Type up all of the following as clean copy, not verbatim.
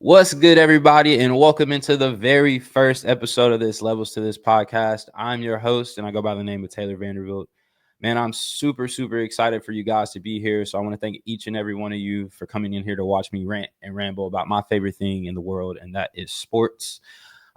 What's good, everybody, and welcome into the very first episode of this Levels to This podcast. I'm your host, and I go by the name of Taylor Vanderbilt. Man, I'm super excited for you guys to be here. So I want to thank each and every one of you for coming in here to watch me rant and ramble about my favorite thing in the world, and that is sports.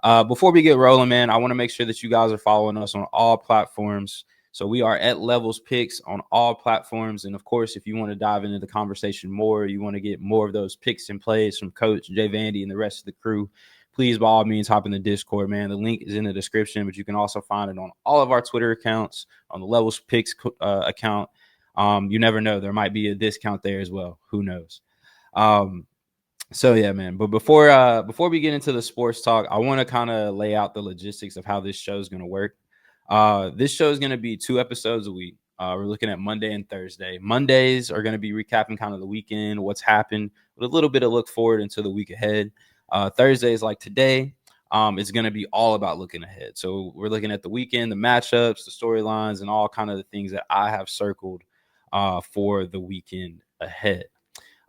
Before we get rolling, man, I want to make sure that you guys are following us on all platforms. So we are at Levels Picks on all platforms. And of course, if you want to dive into the conversation more, you want to get more of those picks and plays from Coach Jay Vandy and the rest of the crew, please, by all means, hop in the Discord, man. The link is in the description, but you can also find it on all of our Twitter accounts, on the Levels Picks account. You never know. There might be a discount there as well. Who knows? So yeah, man. But before we get into the sports talk, I want to kind of lay out the logistics of how this show is going to work. This show is going to be 2 episodes a week. We're looking at Monday and Thursday. Mondays are going to be recapping kind of the weekend, what's happened, with a little bit of look forward into the week ahead. Thursdays, like today, it's going to be all about looking ahead. So we're looking at the weekend, the matchups, the storylines, and all kind of the things that I have circled for the weekend ahead.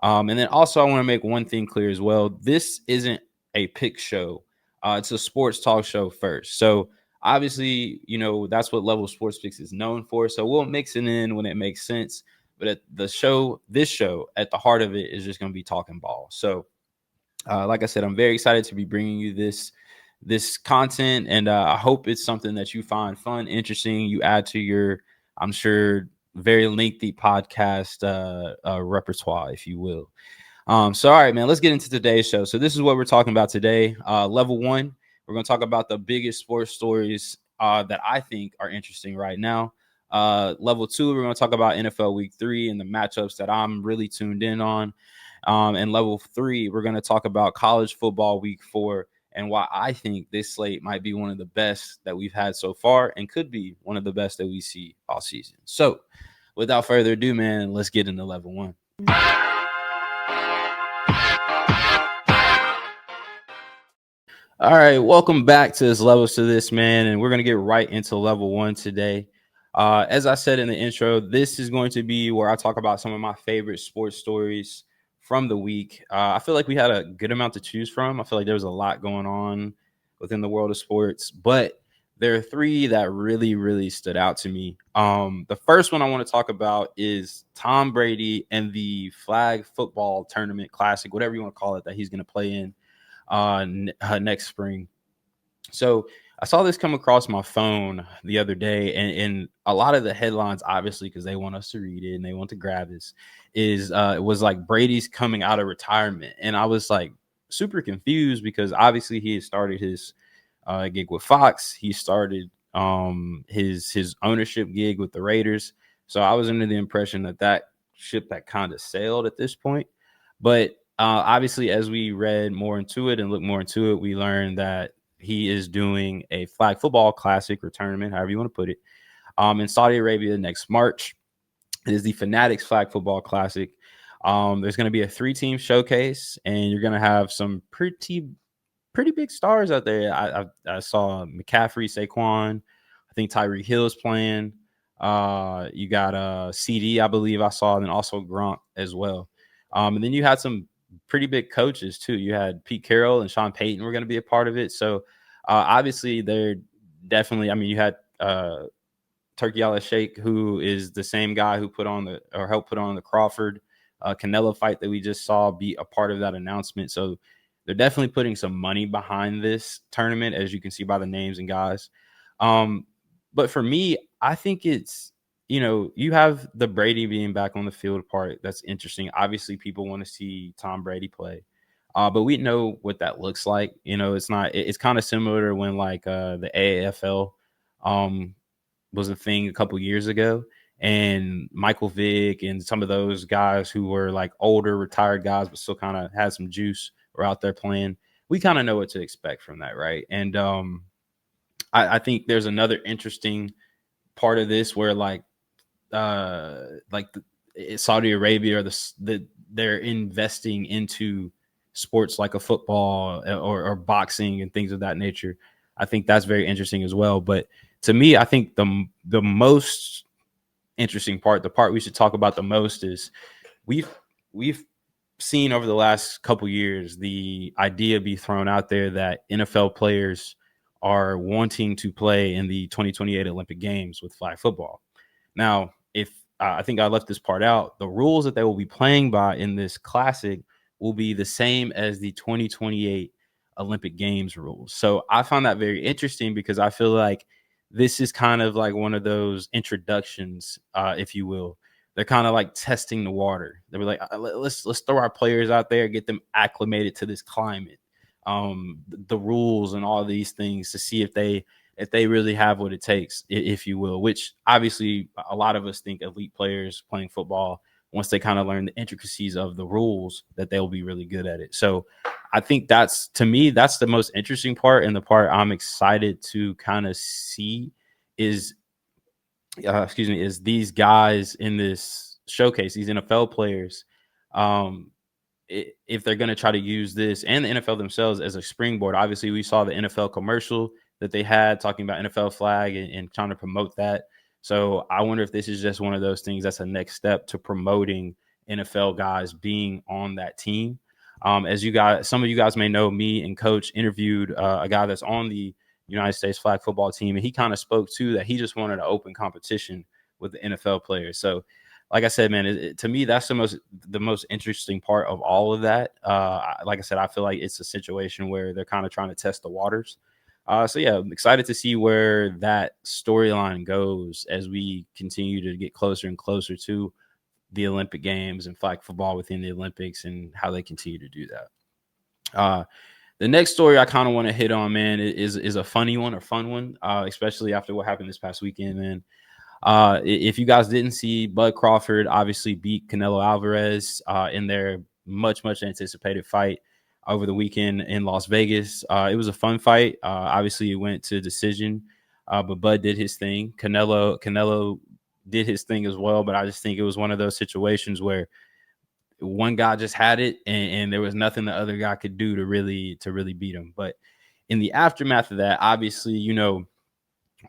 And then also I want to make one thing clear as well. This isn't a pick show. It's a sports talk show first. So obviously, you know, that's what Level Sports Picks is known for. So we'll mix it in when it makes sense. But at this show, at the heart of it is just going to be talking ball. So like I said, I'm very excited to be bringing you this content. And I hope it's something that you find fun, interesting. You add to your, I'm sure, very lengthy podcast repertoire, if you will. So, all right, man, let's get into today's show. So this is what we're talking about today. Level 1. We're going to talk about the biggest sports stories that I think are interesting right now. Level 2, we're going to talk about NFL Week 3 and the matchups that I'm really tuned in on. And level 3, we're going to talk about college football Week 4 and why I think this slate might be one of the best that we've had so far and could be one of the best that we see all season. So without further ado, man, let's get into level 1. All right, welcome back to this Levels to This, man, and we're going to get right into level 1 today. As I said in the intro, this is going to be where I talk about some of my favorite sports stories from the week. I feel like we had a good amount to choose from. I feel like there was a lot going on within the world of sports, but there are 3 that really stood out to me. The first one I want to talk about is Tom Brady and the flag football tournament classic, whatever you want to call it, that he's going to play in next spring. So I saw this come across my phone the other day, and a lot of the headlines, obviously, because they want us to read it and they want to grab this, is it was like Brady's coming out of retirement. And I was like super confused because obviously he had started his gig with Fox. He started his ownership gig with the Raiders. So I was under the impression that ship that kind of sailed at this point. But obviously, as we read more into it and looked more into it, we learned that he is doing a flag football classic or tournament, however you want to put it, in Saudi Arabia next March. It is the Fanatics flag football classic. There's going to be a 3-team showcase, and you're going to have some pretty big stars out there. I saw McCaffrey, Saquon. I think Tyreek Hill is playing. You got CD, I believe I saw, and then also Gronk as well. And then you had some pretty big coaches too. You had Pete Carroll and Sean Payton were going to be a part of it. So obviously they're definitely, I mean, you had Turkey Al-Sheikh, who is the same guy who helped put on the Crawford Canelo fight that we just saw, be a part of that announcement. So they're definitely putting some money behind this tournament, as you can see by the names and guys. But for me, I think it's, you know, you have the Brady being back on the field part. That's interesting. Obviously, people want to see Tom Brady play. But we know what that looks like. You know, it's kind of similar to when like the AAFL was a thing a couple years ago. And Michael Vick and some of those guys who were like older, retired guys, but still kind of had some juice, were out there playing. We kind of know what to expect from that, right? And I think there's another interesting part of this where Saudi Arabia they're investing into sports like a football or boxing and things of that nature. I think that's very interesting as well. But to me, I think the most interesting part, the part we should talk about the most, is we've seen over the last couple years the idea be thrown out there that NFL players are wanting to play in the 2028 Olympic Games with flag football. Now, if I think I left this part out, the rules that they will be playing by in this classic will be the same as the 2028 Olympic Games rules. So I found that very interesting because I feel like this is kind of like one of those introductions, if you will. They're kind of like testing the water. They were like, let's throw our players out there, get them acclimated to this climate, the rules and all these things to see if they really have what it takes, if you will, which obviously a lot of us think elite players playing football, once they kind of learn the intricacies of the rules, that they'll be really good at it. So I think that's, to me, that's the most interesting part. And the part I'm excited to kind of see is, is these guys in this showcase, these NFL players, um, if they're going to try to use this and the NFL themselves as a springboard. Obviously, we saw the NFL commercial that they had talking about NFL flag and trying to promote that. So I wonder if this is just one of those things that's a next step to promoting NFL guys being on that team. As you guys, some of you guys may know, me and Coach interviewed a guy that's on the United States flag football team, and he kind of spoke to that he just wanted an open competition with the NFL players. So like I said, man, to me, that's the most interesting part of all of that. Like I said, I feel like it's a situation where they're kind of trying to test the waters. So yeah, I'm excited to see where that storyline goes as we continue to get closer and closer to the Olympic Games and flag football within the Olympics and how they continue to do that. The next story I kind of want to hit on, man, is a funny one, a fun one, especially after what happened this past weekend, man. If you guys didn't see, Bud Crawford obviously beat Canelo Alvarez in their much anticipated fight over the weekend in Las Vegas. It was a fun fight. Obviously, it went to decision, but Bud did his thing. Canelo did his thing as well, but I just think it was one of those situations where one guy just had it, and there was nothing the other guy could do to really beat him. But in the aftermath of that, obviously,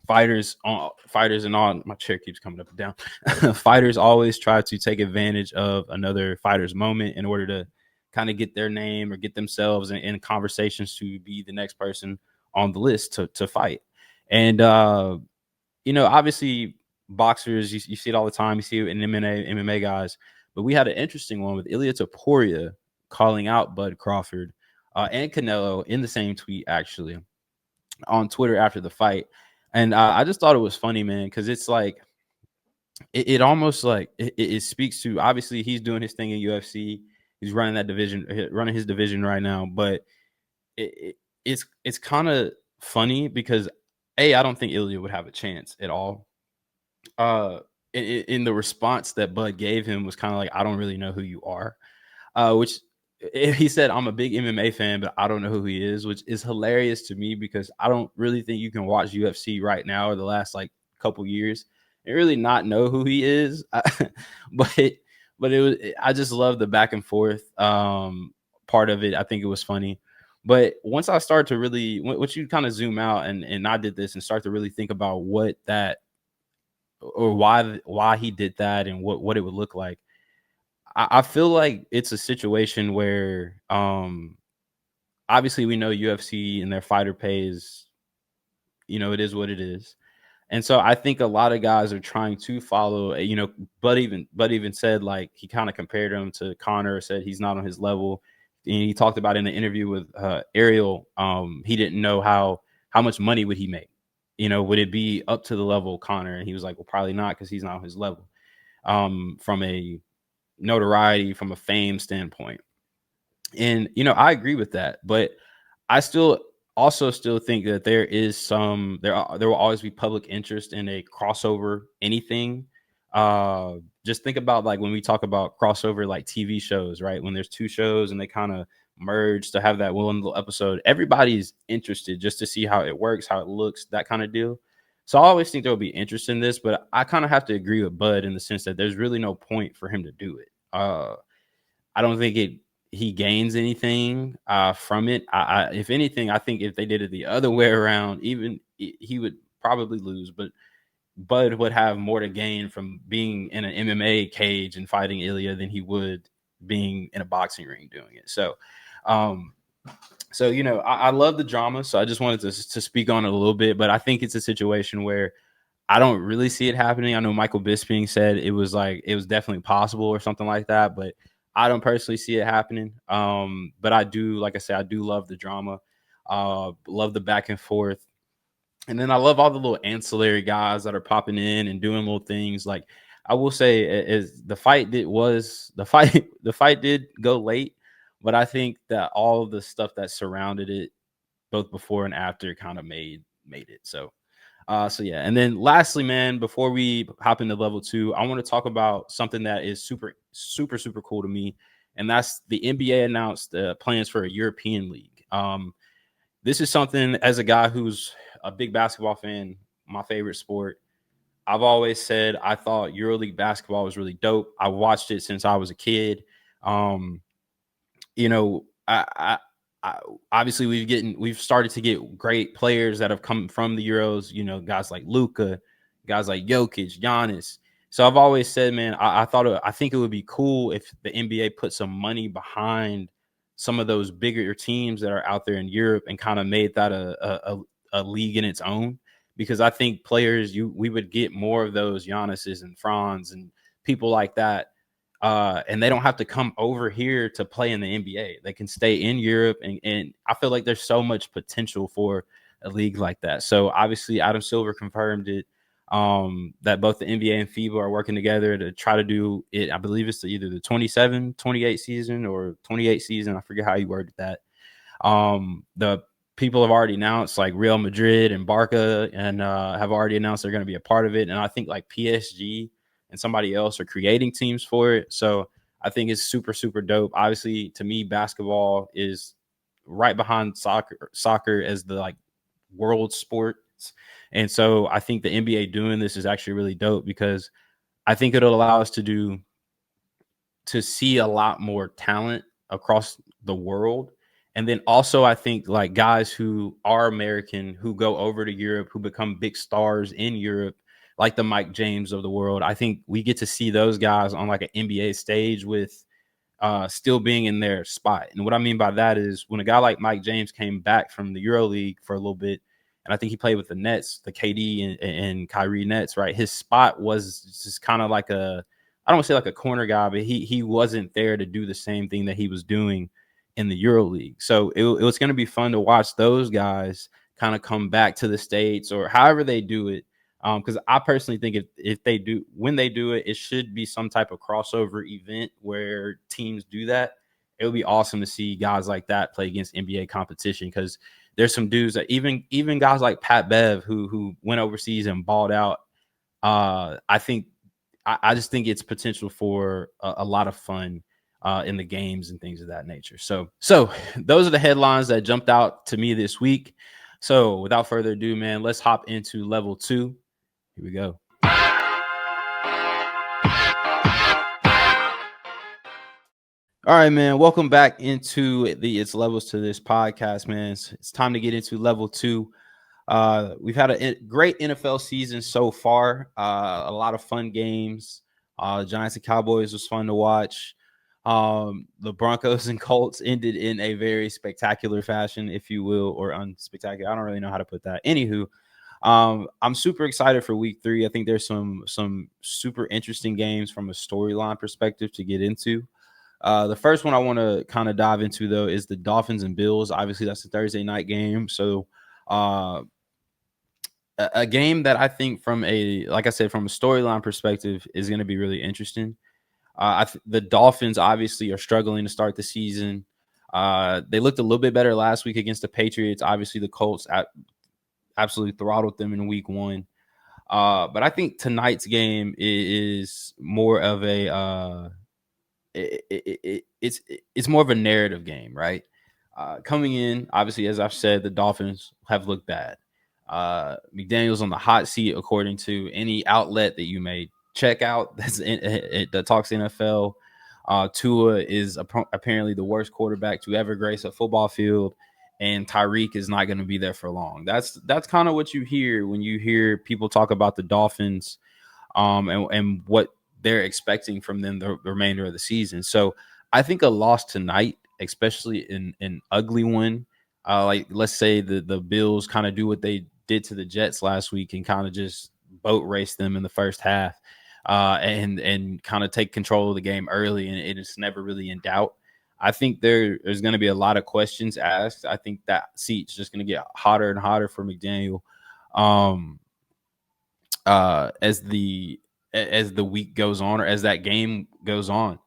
fighters and all, my chair keeps coming up and down. Fighters always try to take advantage of another fighter's moment in order to kind of get their name or get themselves in conversations to be the next person on the list to fight. And obviously boxers, you see it all the time. You see it in MMA guys, but we had an interesting one with Ilia Topuria calling out Bud Crawford and Canelo in the same tweet, actually, on Twitter after the fight. And I just thought it was funny, man, because it's like it almost like it speaks to, obviously he's doing his thing in UFC. He's running that division, running his division right now. But it's kind of funny because I don't think Ilya would have a chance at all. In the response that Bud gave him was kind of like, I don't really know who you are, which he said, I'm a big MMA fan, but I don't know who he is, which is hilarious to me because I don't really think you can watch UFC right now or the last like couple years and really not know who he is. but it was, I just love the back and forth part of it. I think it was funny. But once I start to really, once you kind of zoom out and I did this and start to really think about what that, or why he did that and what it would look like, I feel like it's a situation where obviously we know UFC and their fighter pays, it is what it is. And so I think a lot of guys are trying to follow, Bud even said, like, he kind of compared him to Connor, said he's not on his level. And he talked about in the interview with Ariel, he didn't know how much money would he make. Would it be up to the level of Connor? And he was like, well, probably not, because he's not on his level. From a notoriety, from a fame standpoint. And, I agree with that, but I still think that there will always be public interest in a crossover anything. Just think about, like, when we talk about crossover, like TV shows, right? When there's two shows and they kind of merge to have that one little episode, everybody's interested just to see how it works, how it looks, that kind of deal. So I always think there will be interest in this, but I kind of have to agree with Bud in the sense that there's really no point for him to do it. I don't think he gains anything from it. If anything, I think if they did it the other way around, even he would probably lose, but Bud would have more to gain from being in an MMA cage and fighting Ilya than he would being in a boxing ring doing it. So you know, I love the drama. So I just wanted to speak on it a little bit, but I think it's a situation where I don't really see it happening. I know Michael Bisping said it was definitely possible or something like that, but I don't personally see it happening. But I do, like I said, I do love the drama, love the back and forth. And then I love all the little ancillary guys that are popping in and doing little things. Like I will say, is the fight the fight did go late, but I think that all of the stuff that surrounded it, both before and after, kind of made it. So yeah. And then lastly, man, before we hop into level 2, I want to talk about something that is super, super, super cool to me, and that's the NBA announced plans for a European league. This is something, as a guy who's a big basketball fan, my favorite sport, I've always said I thought EuroLeague basketball was really dope. I watched it since I was a kid. Um, you know, I obviously we've started to get great players that have come from the Euros. You know, guys like Luka, guys like Jokic, Giannis. So I've always said, man, I think it would be cool if the NBA put some money behind some of those bigger teams that are out there in Europe and kind of made that a league in its own. Because I think we would get more of those Giannis's and Franz and people like that, and they don't have to come over here to play in the NBA. They can stay in Europe, and I feel like there's so much potential for a league like that. So obviously, Adam Silver confirmed it, that both the NBA and FIBA are working together to try to do it. I believe it's either the 27-28 season or 28 season. I forget how you worded that. The people have already announced, like Real Madrid and Barca, and have already announced they're going to be a part of it. And I think like PSG and somebody else are creating teams for it. So I think it's super, super dope. Obviously, to me, basketball is right behind soccer as the like world sports. And so I think the NBA doing this is actually really dope, because I think it'll allow us to see a lot more talent across the world. And then also, I think like guys who are American who go over to Europe, who become big stars in Europe, like the Mike James of the world. I think we get to see those guys on like an NBA stage with still being in their spot. And what I mean by that is when a guy like Mike James came back from the EuroLeague for a little bit, and I think he played with the Nets, the KD and Kyrie Nets, right? His spot was just kind of like I don't want to say like a corner guy, but he wasn't there to do the same thing that he was doing in the EuroLeague. So it was going to be fun to watch those guys kind of come back to the States or however they do it. Because I personally think when they do it, it should be some type of crossover event where teams do that. It would be awesome to see guys like that play against NBA competition, because there's some dudes that even guys like Pat Bev who went overseas and balled out. I just think it's potential for a lot of fun in the games and things of that nature. So those are the headlines that jumped out to me this week. So without further ado, man, let's hop into level 2. Here we go. All right, man. Welcome back into It's Levels to This podcast, man. It's time to get into level 2. We've had a great NFL season so far. A lot of fun games. Giants and Cowboys was fun to watch. The Broncos and Colts ended in a very spectacular fashion, if you will, or unspectacular. I don't really know how to put that. Anywho, I'm super excited for week 3. I think there's some super interesting games from a storyline perspective to get into. The first one I want to kind of dive into, though, is the Dolphins and Bills. Obviously, that's a Thursday night game. So a game that I think like I said, from a storyline perspective is going to be really interesting. The Dolphins obviously are struggling to start the season. They looked a little bit better last week against the Patriots. Obviously, the Colts absolutely throttled them in week 1. But I think tonight's game is more of it's more of a narrative game, right? Coming in, obviously, as I've said, the Dolphins have looked bad. McDaniel's on the hot seat, according to any outlet that you may check out that talks NFL. Tua is apparently the worst quarterback to ever grace a football field, and Tyreek is not going to be there for long. That's kind of what you hear when you hear people talk about the Dolphins, and what they're expecting from them the remainder of the season. So I think a loss tonight, especially in an ugly one, like let's say the Bills kind of do what they did to the Jets last week and kind of just boat race them in the first half, and kind of take control of the game early, and it's never really in doubt. I think there's going to be a lot of questions asked. I think that seat's just going to get hotter and hotter for McDaniel. Um, as the week goes on or as that game goes on.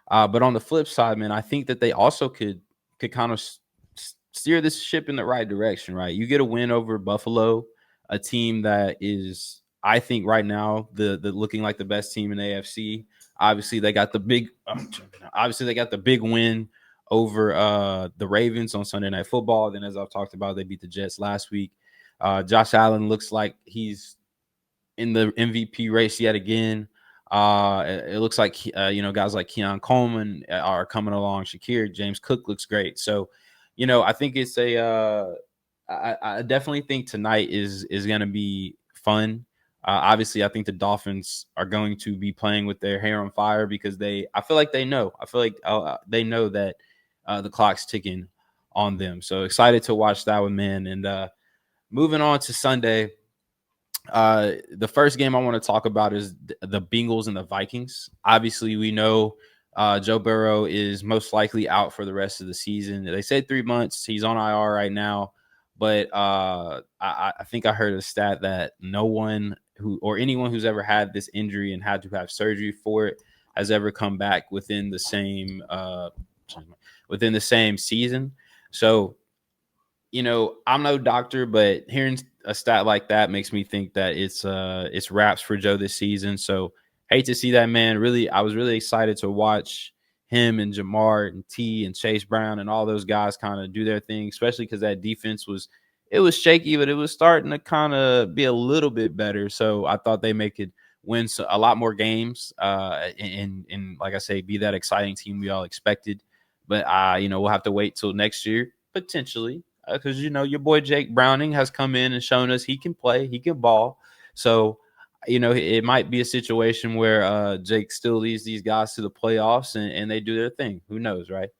But on the flip side, man, I think that they also could kind of steer this ship in the right direction, right? You get a win over Buffalo, a team that is, I think, right now the looking like the best team in AFC. Obviously, they got the big win over the Ravens on Sunday Night Football. Then, as I've talked about, they beat the Jets last week. Josh Allen looks like he's in the MVP race yet again. It looks like guys like Keon Coleman are coming along. Shakir, James Cook looks great. So, I think it's I definitely think tonight is going to be fun. Obviously, I think the Dolphins are going to be playing with their hair on fire because I feel like they know. I feel like they know that the clock's ticking on them. So excited to watch that one, man. And moving on to Sunday. The first game I want to talk about is the Bengals and the Vikings. Obviously, we know Joe Burrow is most likely out for the rest of the season. They said 3 months. He's on IR right now, but I think I heard a stat that no one anyone who's ever had this injury and had to have surgery for it has ever come back within the same season. So I'm no doctor, but hearing a stat like that makes me think that it's wraps for Joe this season. So hate to see that, man. Really, I was really excited to watch him and Jamar and T and Chase Brown and all those guys kind of do their thing, especially because that defense was shaky, but it was starting to kind of be a little bit better. So I thought they could win a lot more games, and like I say, be that exciting team we all expected. But we'll have to wait till next year potentially, because your boy Jake Browning has come in and shown us he can play, he can ball. So it might be a situation where Jake still leads these guys to the playoffs and they do their thing. Who knows, right?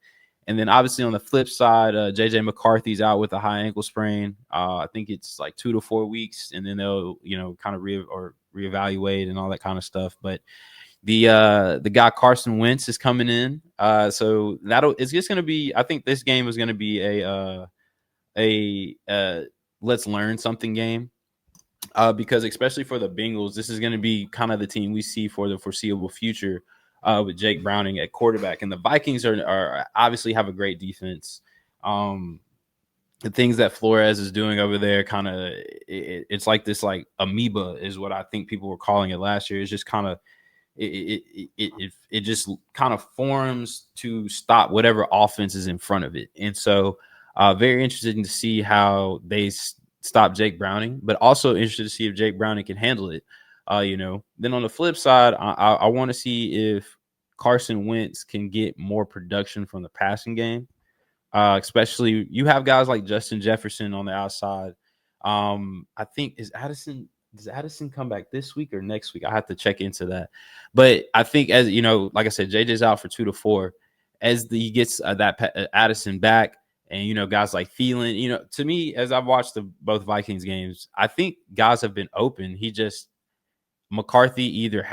And then obviously on the flip side, JJ McCarthy's out with a high ankle sprain. I think it's like 2 to 4 weeks, and then they'll kind of reevaluate and all that kind of stuff. But the guy Carson Wentz is coming in, so it's just going to be. I think this game is going to be a let's learn something game, because especially for the Bengals, this is going to be kind of the team we see for the foreseeable future, with Jake Browning at quarterback. And the Vikings are obviously have a great defense. The things that Flores is doing over there, kind of, it's like this like amoeba is what I think people were calling it last year. It's just kind of it just kind of forms to stop whatever offense is in front of it. And so very interested to see how they stop Jake Browning, but also interested to see if Jake Browning can handle it. Then on the flip side, I want to see if Carson Wentz can get more production from the passing game. Especially you have guys like Justin Jefferson on the outside. I think does Addison come back this week or next week? I have to check into that. But I think, as like I said, JJ's out for 2 to 4. As he gets Addison back, and guys like Thielen, to me, as I've watched both Vikings games, I think guys have been open. McCarthy either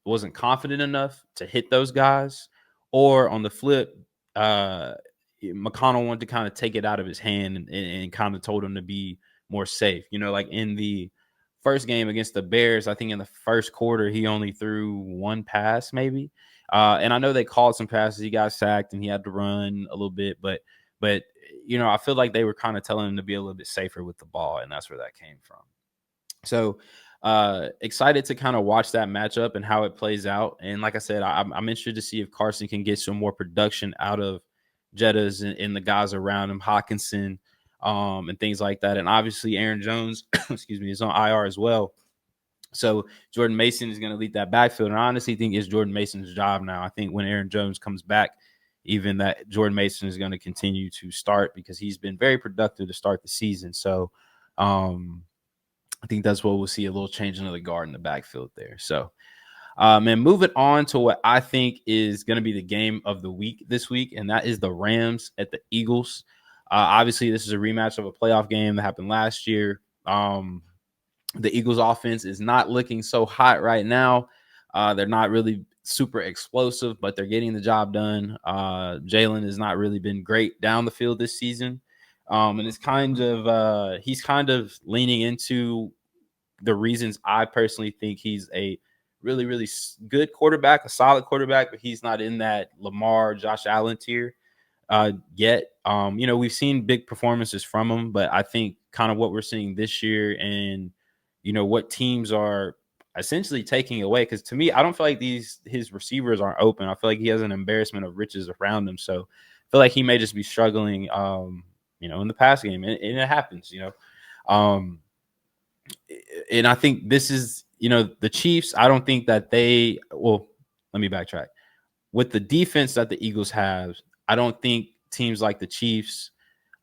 wasn't confident enough to hit those guys, or on the flip, McConnell wanted to kind of take it out of his hand and kind of told him to be more safe. Like in the first game against the Bears, I think in the first quarter, he only threw one pass maybe. And I know they called some passes. He got sacked and he had to run a little bit, but I feel like they were kind of telling him to be a little bit safer with the ball, and that's where that came from. So excited to kind of watch that matchup and how it plays out. And like I said, I'm interested to see if Carson can get some more production out of Jettas and the guys around him, Hawkinson, and things like that. And obviously Aaron Jones, excuse me, is on IR as well. So Jordan Mason is going to lead that backfield. And I honestly think it's Jordan Mason's job now. I think when Aaron Jones comes back, even that Jordan Mason is going to continue to start because he's been very productive to start the season. So I think that's what we'll see, a little change into the guard in the backfield there. So And moving on to what I think is going to be the game of the week this week, and that is the Rams at the Eagles. Obviously, this is a rematch of a playoff game that happened last year. The Eagles offense is not looking so hot right now. They're not really super explosive, but they're getting the job done. Jalen has not really been great down the field this season. And it's he's kind of leaning into the reasons I personally think he's a really, really good quarterback, a solid quarterback, but he's not in that Lamar, Josh Allen tier yet. We've seen big performances from him, but I think kind of what we're seeing this year and, what teams are essentially taking away. Because to me, I don't feel like his receivers aren't open. I feel like he has an embarrassment of riches around him. So I feel like he may just be struggling, in the pass game. And it happens, and I think this is, the Chiefs. I don't think that let me backtrack. With the defense that the Eagles have, I don't think teams like the Chiefs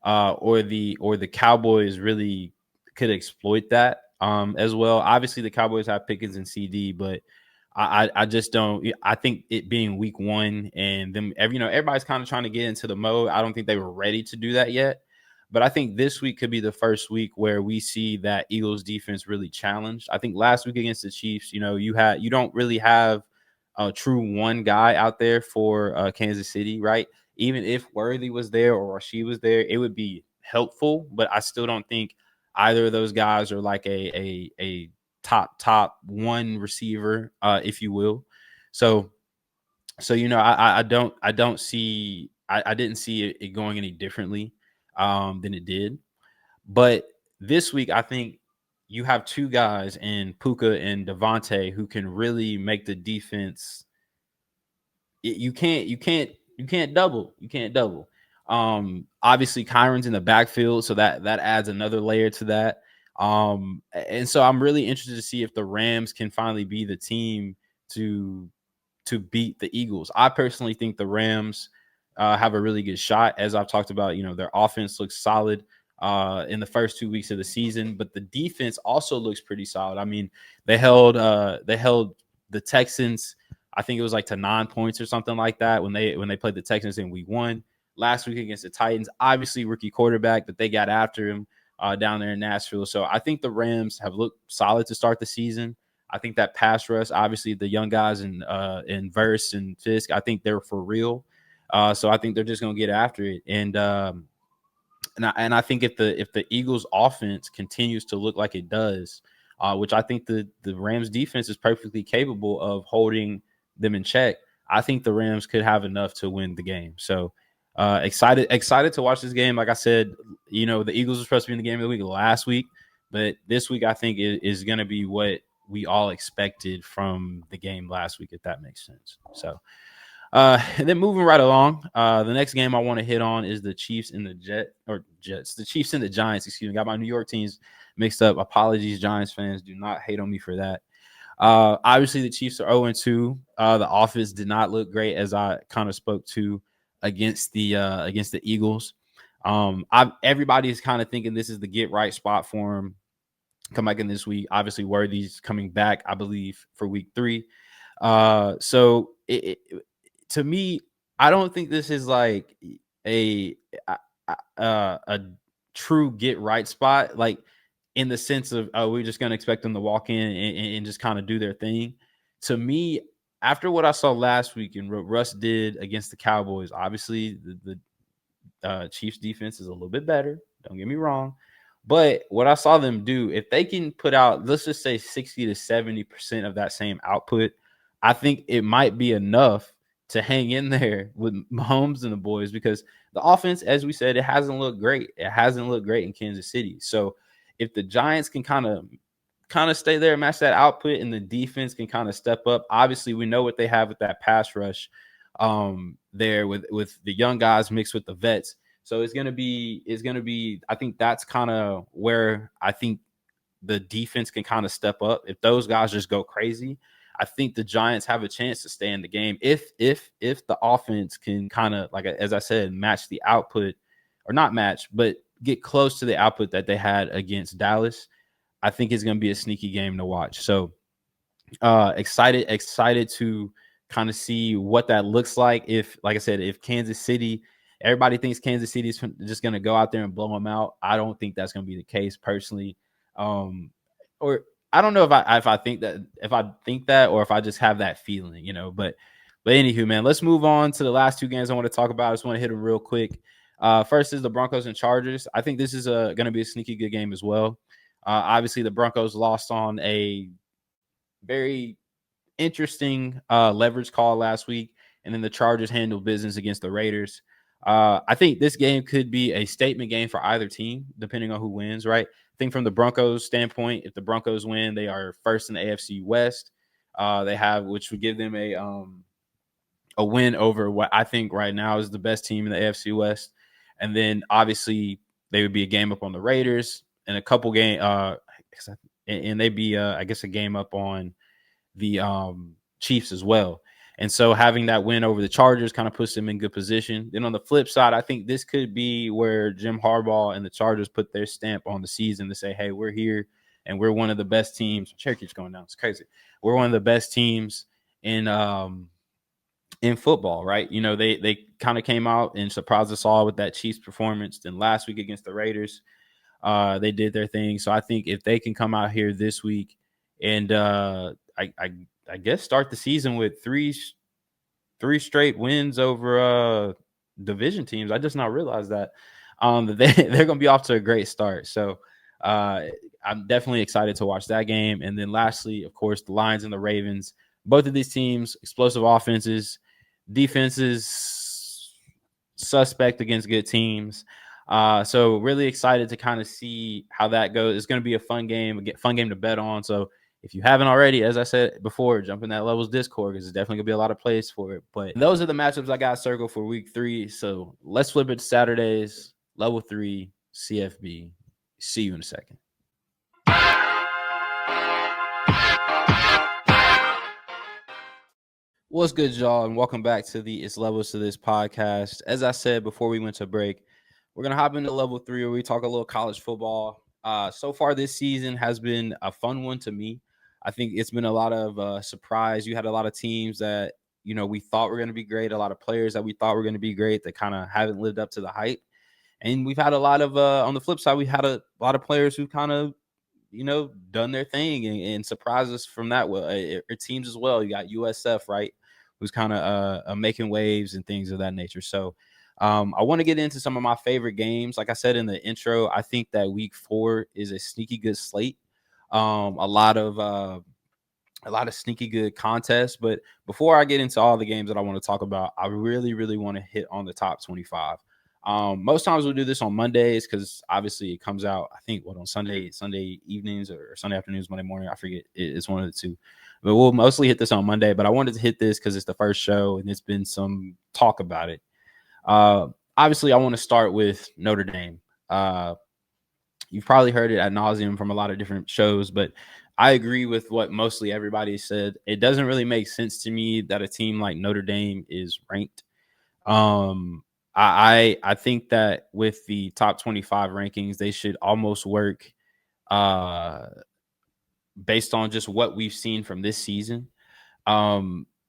or the Cowboys really could exploit that as well. Obviously, the Cowboys have Pickens and CD, but I just don't. I think it being week one and them, everybody's kind of trying to get into the mode. I don't think they were ready to do that yet. But I think this week could be the first week where we see that Eagles defense really challenged. I think last week against the Chiefs, you don't really have a true one guy out there for Kansas City, right? Even if Worthy was there or she was there, it would be helpful. But I still don't think either of those guys are like a top one receiver, if you will. So I didn't see it going any differently than it did. But this week, I think you have two guys in Puka and Devontae who can really make the defense. You can't double. You can't double. Obviously, Kyron's in the backfield, so that adds another layer to that. And so I'm really interested to see if the Rams can finally be the team to beat the Eagles. I personally think the Rams have a really good shot. As I've talked about, their offense looks solid in the first 2 weeks of the season, but the defense also looks pretty solid. I mean, they held the Texans, I think it was like to 9 points or something like that when they played the Texans in week one. Last week against the Titans, obviously rookie quarterback, but they got after him down there in Nashville. So I think the Rams have looked solid to start the season. I think that pass rush, obviously the young guys in Verse and Fisk, I think they're for real. So I think they're just going to get after it. And I think if the Eagles offense continues to look like it does, which I think the Rams defense is perfectly capable of holding them in check, I think the Rams could have enough to win the game. So excited to watch this game. Like I said, the Eagles were supposed to be in the game of the week last week, but this week I think is going to be what we all expected from the game last week, if that makes sense. So and then moving right along, the next game I want to hit on is the Chiefs and the Jets. The Chiefs and the Giants, excuse me. Got my New York teams mixed up. Apologies, Giants fans. Do not hate on me for that. Obviously, the Chiefs are 0-2. The offense did not look great, as I kind of spoke to against the Eagles. Everybody is kind of thinking this is the get right spot for them. Come back in this week. Obviously, Worthy's coming back, I believe, for week 3. So to me, I don't think this is like a true get right spot, like in the sense of we're just going to expect them to walk in and just kind of do their thing. To me, after what I saw last week and what Russ did against the Cowboys, obviously the Chiefs defense is a little bit better. Don't get me wrong. But what I saw them do, if they can put out, let's just say 60 to 70% of that same output, I think it might be enough to hang in there with Mahomes and the boys, because the offense, as we said, it hasn't looked great. It hasn't looked great in Kansas City. So if the Giants can kind of stay there and match that output, and the defense can kind of step up, obviously we know what they have with that pass rush there with the young guys mixed with the vets. So it's gonna be. I think that's kind of where I think the defense can kind of step up. If those guys just go crazy, I think the Giants have a chance to stay in the game. If the offense can kind of, like as I said, match the output, or not match, but get close to the output that they had against Dallas, I think it's gonna be a sneaky game to watch. So Excited to kind of see what that looks like. If, like I said, if Kansas City, everybody thinks Kansas City is just going to go out there and blow them out. I don't think that's going to be the case personally. Or I don't know if I think that or if I just have that feeling, but anywho, man, let's move on to the last two games I want to talk about. I just want to hit them real quick. First is the Broncos and Chargers. I think this is going to be a sneaky good game as well. Obviously, the Broncos lost on a very interesting leverage call last week, and then the Chargers handled business against the Raiders. I think this game could be a statement game for either team, depending on who wins, right? I think from the Broncos standpoint, if the Broncos win, they are first in the AFC West. Which would give them a win over what I think right now is the best team in the AFC West. And then obviously they would be a game up on the Raiders and a couple game and they'd be I guess a game up on the Chiefs as well. And so having that win over the Chargers kind of puts them in good position. Then on the flip side, I think this could be where Jim Harbaugh and the Chargers put their stamp on the season to say, hey, we're here and we're one of the best teams. Cherokee's going down. It's crazy. We're one of the best teams in football, right? They kind of came out and surprised us all with that Chiefs performance. Then last week against the Raiders, they did their thing. So I think if they can come out here this week and I guess start the season with three straight wins over division teams. I just now realized that they're going to be off to a great start. So I'm definitely excited to watch that game. And then lastly, of course, the Lions and the Ravens. Both of these teams, explosive offenses, defenses, suspect against good teams. So really excited to kind of see how that goes. It's going to be a fun game to bet on. So if you haven't already, as I said before, jump in that Levels Discord because there's definitely going to be a lot of plays for it. But those are the matchups I got circled for week 3. So let's flip it to Saturdays, level 3, CFB. See you in a second. What's good, y'all, and welcome back to the It's Levels to This podcast. As I said before we went to break, we're going to hop into level 3 where we talk a little college football. So far this season has been a fun one to me. I think it's been a lot of surprise. You had a lot of teams that, we thought were going to be great, a lot of players that we thought were going to be great that kind of haven't lived up to the hype. And we've had a lot of, on the flip side, we had a lot of players who kind of, done their thing and surprised us from that. Well, teams as well. You got USF, right, who's kind of making waves and things of that nature. So I want to get into some of my favorite games. Like I said in the intro, I think that week 4 is a sneaky good slate. A lot of sneaky good contests. But before I get into all the games that I want to talk about, I really, really want to hit on the top 25. Most times we'll do this on Mondays because obviously it comes out, I think, on Sunday evenings or Sunday afternoons, Monday morning. I forget. It's one of the two. But we'll mostly hit this on Monday. But I wanted to hit this because it's the first show and it's been some talk about it. Obviously, I want to start with Notre Dame. You've probably heard it ad nauseum from a lot of different shows, but I agree with what mostly everybody said. It doesn't really make sense to me that a team like Notre Dame is ranked. I think that with the top 25 rankings, they should almost work based on just what we've seen from this season.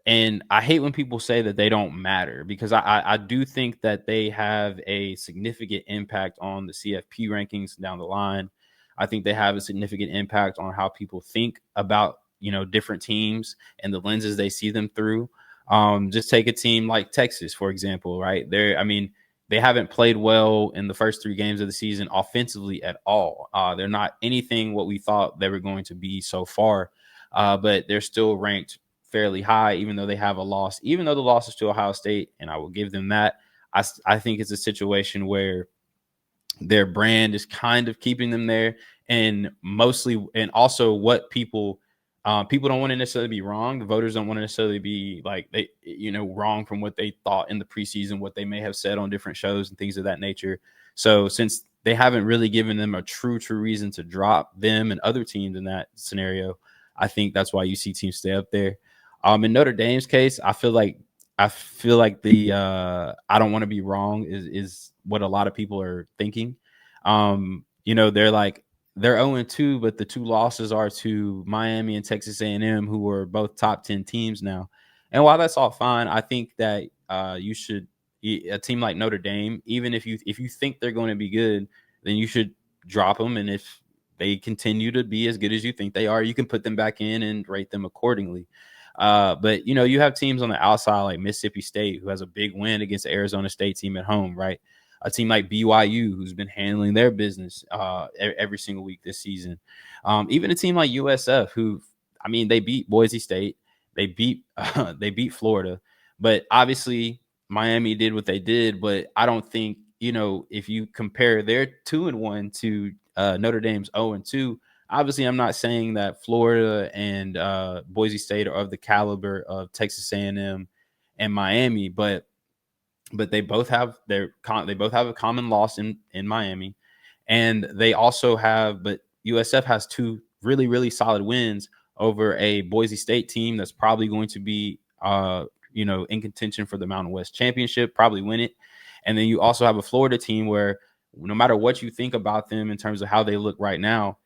And I hate when people say that they don't matter because I do think that they have a significant impact on the CFP rankings down the line. I think they have a significant impact on how people think about, different teams and the lenses they see them through. Just take a team like Texas, for example, right? They haven't played well in the first 3 games of the season offensively at all. They're not anything what we thought they were going to be so far, but they're still ranked fairly high, even though they have a loss, even though the loss is to Ohio State, and I will give them that. I think it's a situation where their brand is kind of keeping them there, and also what people don't want to necessarily be wrong. The voters don't want to necessarily be like wrong from what they thought in the preseason, what they may have said on different shows and things of that nature. So since they haven't really given them a true reason to drop them and other teams in that scenario, I think that's why you see teams stay up there. In Notre Dame's case, I feel like the I don't want to be wrong is what a lot of people are thinking. They're like they're 0-2, but the 2 losses are to Miami and Texas A&M, who are both top 10 teams now. And while that's all fine, I think that you should a team like Notre Dame, even if you think they're going to be good, then you should drop them. And if they continue to be as good as you think they are, you can put them back in and rate them accordingly. But you have teams on the outside like Mississippi State, who has a big win against the Arizona State team at home, right? A team like BYU, who's been handling their business every single week this season. Even a team like USF, who, I mean, they beat Boise State, they beat they beat Florida, but obviously Miami did what they did. But I don't think, if you compare their 2-1 to Notre Dame's 0-2, obviously I'm not saying that Florida and Boise State are of the caliber of Texas A&M and Miami, but they both have they both have a common loss in Miami, and they also have, but USF has 2 really, really solid wins over a Boise State team that's probably going to be in contention for the Mountain West Championship, probably win it. And then you also have a Florida team where, no matter what you think about them in terms of how they look right now,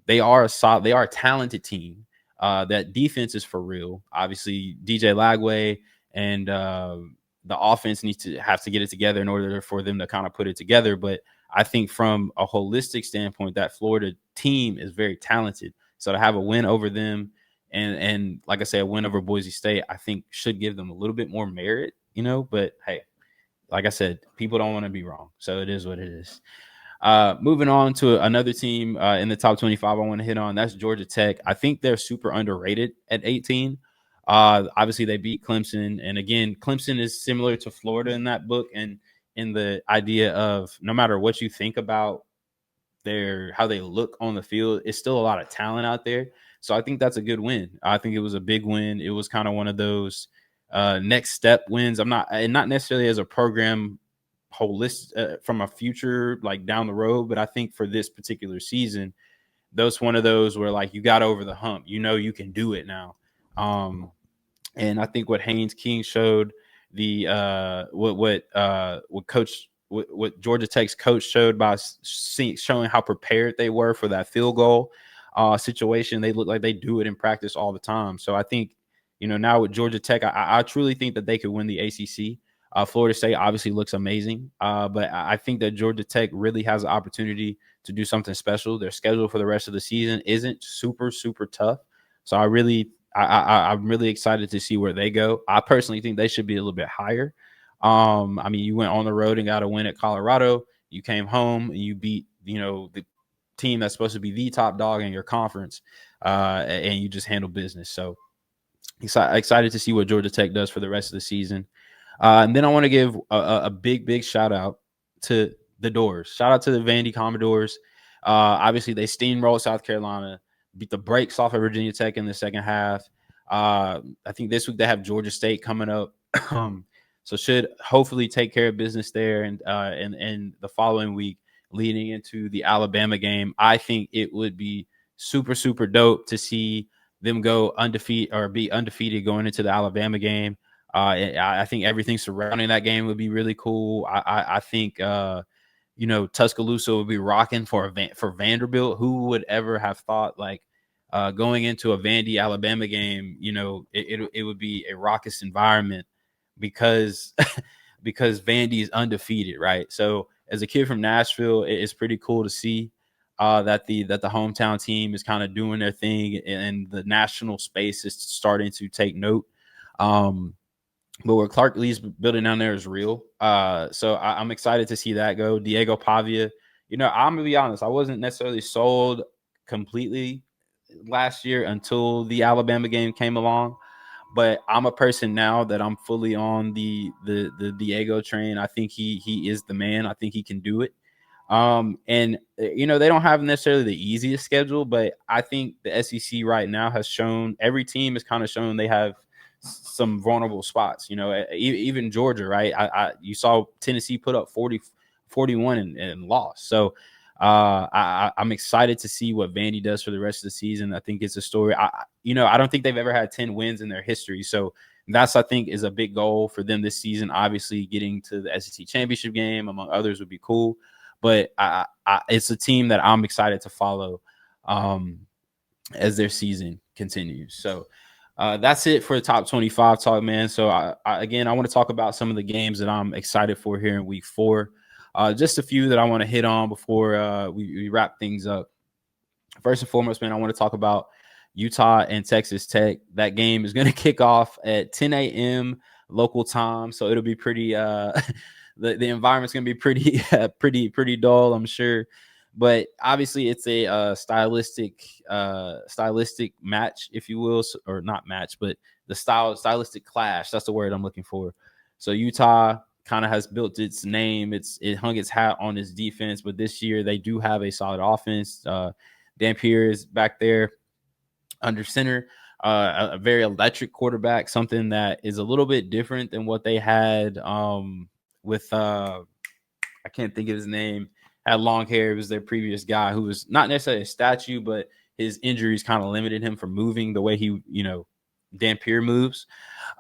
they are a talented team. That defense is for real. Obviously, DJ Lagway and the offense needs to have to get it together in order for them to kind of put it together. But I think from a holistic standpoint, that Florida team is very talented. So to have a win over them and like I say, a win over Boise State, I think should give them a little bit more merit, But hey, like I said, people don't want to be wrong. So it is what it is. Moving on to another team in the top 25 I want to hit on. That's Georgia Tech. I think they're super underrated at 18. Obviously, they beat Clemson. And again, Clemson is similar to Florida in that book and in the idea of no matter what you think about how they look on the field, it's still a lot of talent out there. So I think that's a good win. I think it was a big win. It was kind of one of those next step wins. I'm not necessarily as a program holistic from a future like down the road, but I think for this particular season, those one of those where like you got over the hump, you can do it now. And I think what Haynes King showed, the what Georgia Tech's coach showed by showing how prepared they were for that field goal situation. They look like they do it in practice all the time. So I think, now with Georgia Tech, I truly think that they could win the ACC. Florida State obviously looks amazing, but I think that Georgia Tech really has an opportunity to do something special. Their schedule for the rest of the season isn't super, super tough. So I'm really excited to see where they go. I personally think they should be a little bit higher. I mean, you went on the road and got a win at Colorado. You came home and you beat, the team that's supposed to be the top dog in your conference, and you just handle business. So excited to see what Georgia Tech does for the rest of the season. And then I want to give a big, big shout out to the Doors. Shout out to the Vandy Commodores. Obviously, they steamrolled South Carolina, beat the brakes off of Virginia Tech in the second half. I think this week they have Georgia State coming up. So should hopefully take care of business there. And the following week, leading into the Alabama game, I think it would be super, super dope to see them go undefeated or be undefeated going into the Alabama game. I think everything surrounding that game would be really cool. I think Tuscaloosa would be rocking for Vanderbilt. Who would ever have thought going into a Vandy Alabama game? It would be a raucous environment because because Vandy is undefeated, right? So as a kid from Nashville, it's pretty cool to see that the hometown team is kind of doing their thing and the national space is starting to take note. But what Clark Lee's building down there is real. So I'm excited to see that go. Diego Pavia, I'm going to be honest, I wasn't necessarily sold completely last year until the Alabama game came along. But I'm a person now that I'm fully on the Diego train. I think he is the man. I think he can do it. And they don't have necessarily the easiest schedule, but I think the SEC right now has shown, every team has kind of shown they have some vulnerable spots. Even Georgia, right? You saw Tennessee put up 41 and lost. So I'm excited to see what Vandy does for the rest of the season. I think it's a story. I don't think they've ever had 10 wins in their history. So that's, I think, is a big goal for them this season. Obviously, getting to the SEC championship game, among others, would be cool. But it's a team that I'm excited to follow as their season continues. So that's it for the top 25 talk, man. So again, I want to talk about some of the games that I'm excited for here in week 4. Just a few that I want to hit on before we wrap things up. First and foremost, man, I want to talk about Utah and Texas Tech. That game is going to kick off at 10 a.m. local time, so it'll be pretty. The environment's going to be pretty pretty dull, I'm sure. But obviously, it's a stylistic match, if you will, or not match, but the stylistic clash. That's the word I'm looking for. So Utah kind of has built its name. It hung its hat on its defense, but this year they do have a solid offense. Dampier is back there under center, a very electric quarterback, something that is a little bit different than what they had with I can't think of his name. Had long hair. It was their previous guy who was not necessarily a statue, but his injuries kind of limited him from moving the way he, Dampier moves.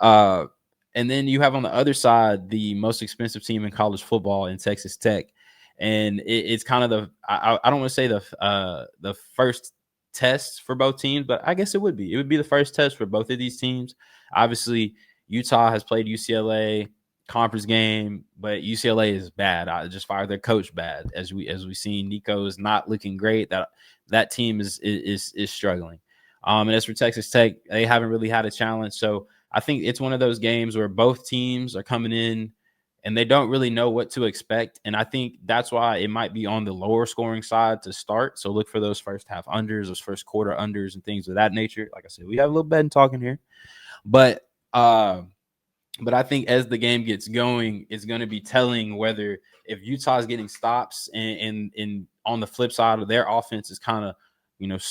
And then you have on the other side the most expensive team in college football in Texas Tech. And it's kind of I don't want to say the first test for both teams, but I guess it would be. It would be the first test for both of these teams. Obviously, Utah has played UCLA conference game, but UCLA is bad. I just fired their coach bad. As we seen, Nico is not looking great. That team is struggling. And as for Texas Tech, they haven't really had a challenge. So I think it's one of those games where both teams are coming in and they don't really know what to expect. And I think that's why it might be on the lower scoring side to start. So look for those first half unders, those first quarter unders, and things of that nature. Like I said, we have a little betting talking here, but I think as the game gets going, it's going to be telling whether if Utah is getting stops and on the flip side of their offense is kind of,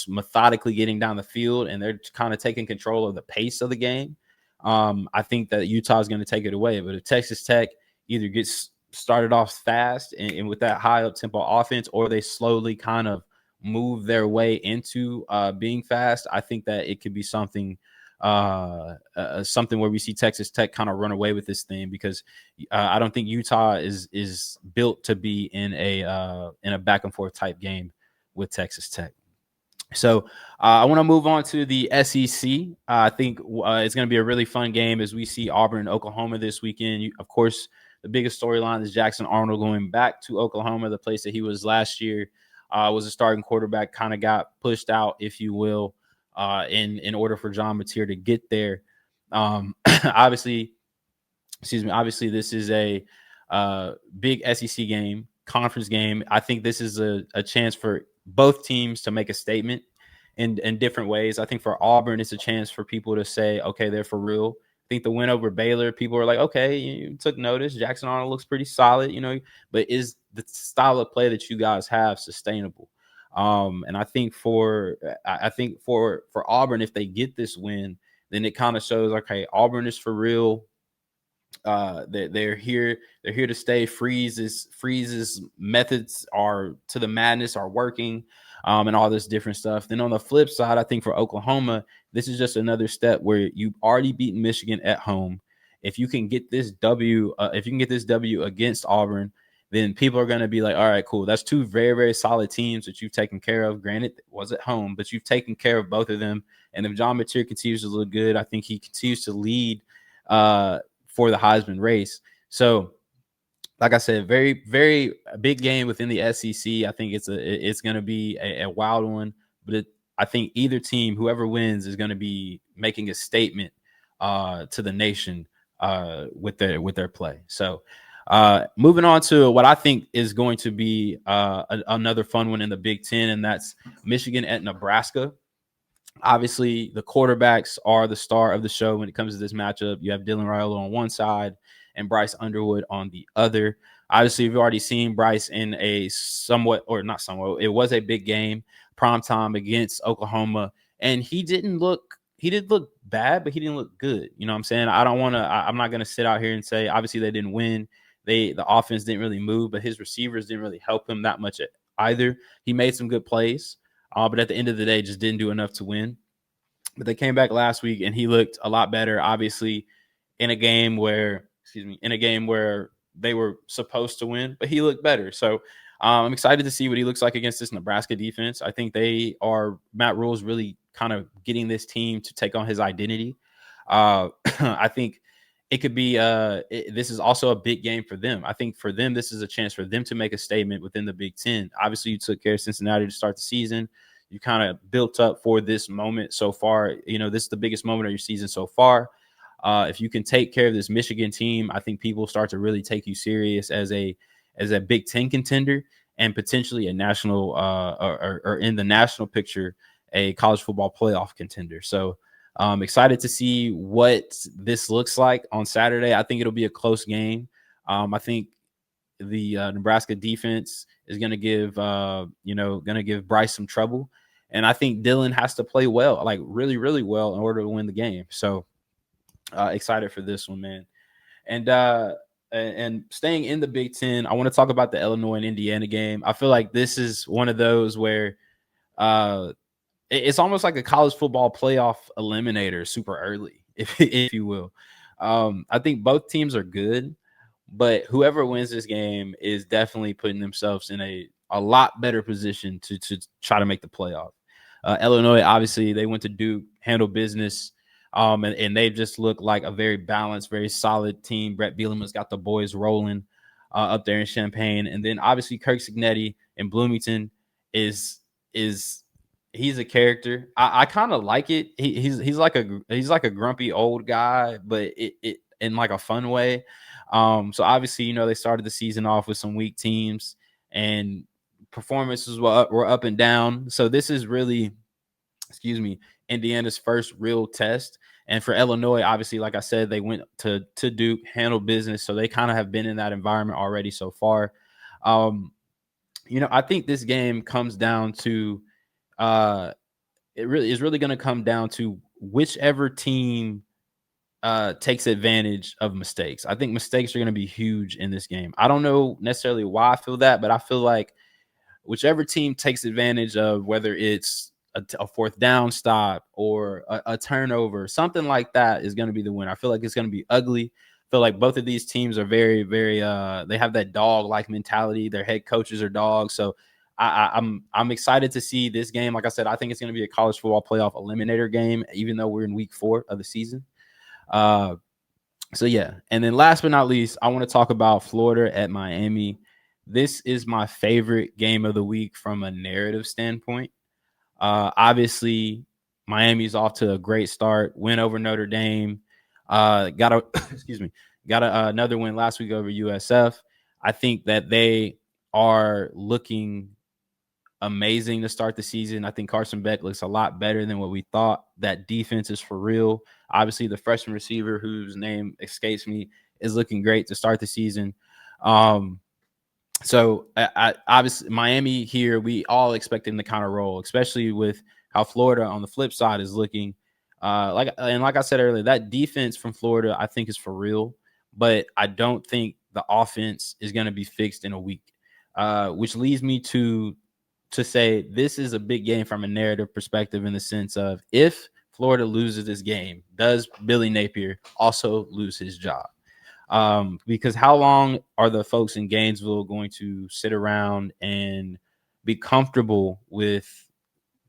methodically getting down the field and they're kind of taking control of the pace of the game. I think that Utah is going to take it away. But if Texas Tech either gets started off fast and with that high up tempo offense, or they slowly kind of move their way into being fast, I think that it could be something where we see Texas Tech kind of run away with this thing, because I don't think Utah is built to be in a back and forth type game with Texas Tech. So I want to move on to the SEC. I think it's going to be a really fun game as we see Auburn and Oklahoma this weekend. Of course, the biggest storyline is Jackson Arnold going back to Oklahoma, the place that he was last year. Was a starting quarterback, kind of got pushed out, if you will, in order for John Mateer to get there. Obviously, this is a big SEC game, conference game. I think this is a chance for both teams to make a statement in different ways. I think for Auburn, it's a chance for people to say, okay, they're for real. I think the win over Baylor, people are like, okay, you took notice. Jackson Arnold looks pretty solid, but is the style of play that you guys have sustainable? And I think for Auburn, if they get this win, then it kind of shows, okay, Auburn is for real. They're here to stay. Freeze's methods are to the madness, are working, and all this different stuff. Then on the flip side, I think for Oklahoma, this is just another step where you've already beaten Michigan at home. If you can get this W against Auburn, then people are going to be like, all right, cool. That's two very, very solid teams that you've taken care of. Granted, it was at home, but you've taken care of both of them. And if John Mateer continues to look good, I think he continues to lead for the Heisman race. So, like I said, very, very big game within the SEC. I think it's going to be a wild one, but I think either team, whoever wins, is going to be making a statement to the nation with their play. So, moving on to what I think is going to be another fun one in the Big Ten, and that's Michigan at Nebraska. Obviously, the quarterbacks are the star of the show when it comes to this matchup. You have Dylan Raiola on one side and Bryce Underwood on the other. Obviously, you've already seen Bryce in a it was a big game, primetime against Oklahoma, and he didn't look bad, but he didn't look good. You know what I'm saying? I'm not going to sit out here and say, obviously, they didn't win. The offense didn't really move, but his receivers didn't really help him that much either. He made some good plays. But at the end of the day, just didn't do enough to win. But they came back last week, and he looked a lot better, obviously, in a game where they were supposed to win, but he looked better. So I'm excited to see what he looks like against this Nebraska defense. I think Matt Rule's really kind of getting this team to take on his identity. I think it could be this is also a big game for them. I think for them, this is a chance for them to make a statement within the Big Ten. Obviously, you took care of Cincinnati to start the season. You kind of built up for this moment so far. This is the biggest moment of your season so far. If you can take care of this Michigan team, I think people start to really take you serious as a Big Ten contender and potentially a national or in the national picture, a college football playoff contender. So I'm excited to see what this looks like on Saturday. I think it'll be a close game. I think the Nebraska defense is going to give Bryce some trouble. And I think Dylan has to play well, like really, really well in order to win the game. So excited for this one, man. And staying in the Big Ten, I want to talk about the Illinois and Indiana game. I feel like this is one of those where it's almost like a college football playoff eliminator super early, if you will. I think both teams are good, but whoever wins this game is definitely putting themselves in a lot better position to try to make the playoff. Illinois, obviously, they went to Duke, handle business. And they just look like a very balanced, very solid team. Brett Bielema's got the boys rolling up there in Champaign. And then obviously Kirk Cignetti in Bloomington is he's a character. I kind of like it. He's like a grumpy old guy, but it in like a fun way. So obviously, they started the season off with some weak teams and performances were up and down. So this is really, Indiana's first real test. And for Illinois, obviously, like I said, they went to Duke, handle business. So they kind of have been in that environment already so far. I think this game comes down to it really is really going to come down to whichever team takes advantage of mistakes. I think mistakes are going to be huge in this game. I don't know necessarily why I feel that, but I feel like whichever team takes advantage of, whether it's a fourth down stop or a turnover, something like that, is going to be the winner. I feel like it's going to be ugly. I feel like both of these teams are very, very they have that dog-like mentality. Their head coaches are dogs. So I'm excited to see this game. Like I said, I think it's going to be a college football playoff eliminator game, even though we're in week 4 of the season. So yeah. And then last but not least, I want to talk about Florida at Miami. This is my favorite game of the week from a narrative standpoint. Obviously, Miami's off to a great start. Win over Notre Dame. Got another win last week over USF. I think that they are looking amazing to start the season. I think Carson Beck looks a lot better than what we thought. That defense is for real. Obviously, the freshman receiver, whose name escapes me, is looking great to start the season. So I obviously Miami here, we all expect them to kind of roll, especially with how Florida on the flip side is looking. Like I said earlier, that defense from Florida I think is for real, but I don't think the offense is going to be fixed in a week, which leads me to say this is a big game from a narrative perspective, in the sense of, if Florida loses this game, does Billy Napier also lose his job? Because how long are the folks in Gainesville going to sit around and be comfortable with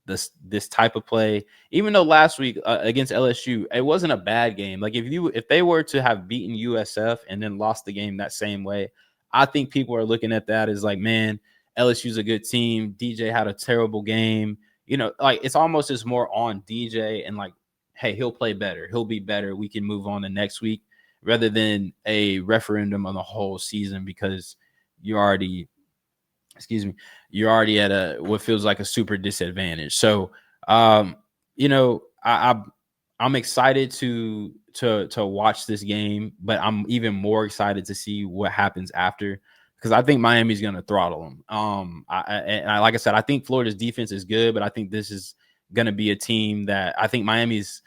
this type of play? Even though last week against LSU, it wasn't a bad game. Like if they were to have beaten USF and then lost the game that same way, I think people are looking at that as like, man, LSU's a good team. DJ had a terrible game. Like it's almost just more on DJ and like, hey, he'll play better. He'll be better. We can move on to next week, rather than a referendum on the whole season, because you're already at what feels like a super disadvantage. So, I'm excited to watch this game, but I'm even more excited to see what happens after, because I think Miami's going to throttle them. Like I said, I think Florida's defense is good, but I think this is going to be a team that I think Miami's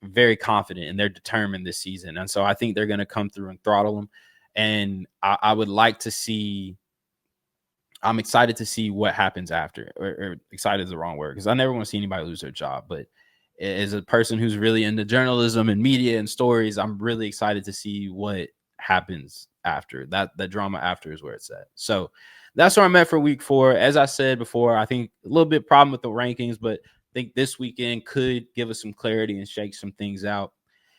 very confident and they're determined this season. And so I think they're going to come through and throttle them. And I would like to see, I'm excited to see what happens after, or excited is the wrong word, because I never want to see anybody lose their job. But as a person who's really into journalism and media and stories, I'm really excited to see what happens after that. The drama after is where it's at. So that's where I'm at for week 4. As I said before, I think a little bit problem with the rankings, but I think this weekend could give us some clarity and shake some things out.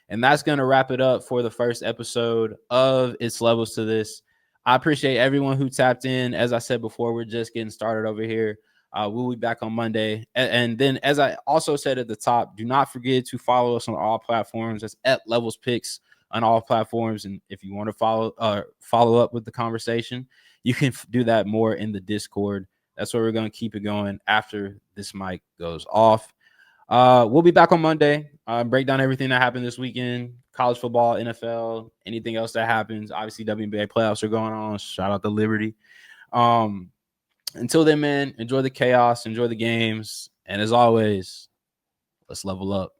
And that's going to wrap it up for the first episode of It's Levels to This. I appreciate everyone who tapped in. As I said before, we're just getting started over here. We'll be back on Monday. And then, as I also said at the top, do not forget to follow us on all platforms. That's at Levels Picks on all platforms. And if you want to follow up with the conversation, you can do that more in the Discord. That's where we're going to keep it going after this mic goes off. We'll be back on Monday. Break down everything that happened this weekend, college football, NFL, anything else that happens. Obviously, WNBA playoffs are going on. Shout out to Liberty. Until then, man, enjoy the chaos, enjoy the games, and as always, let's level up.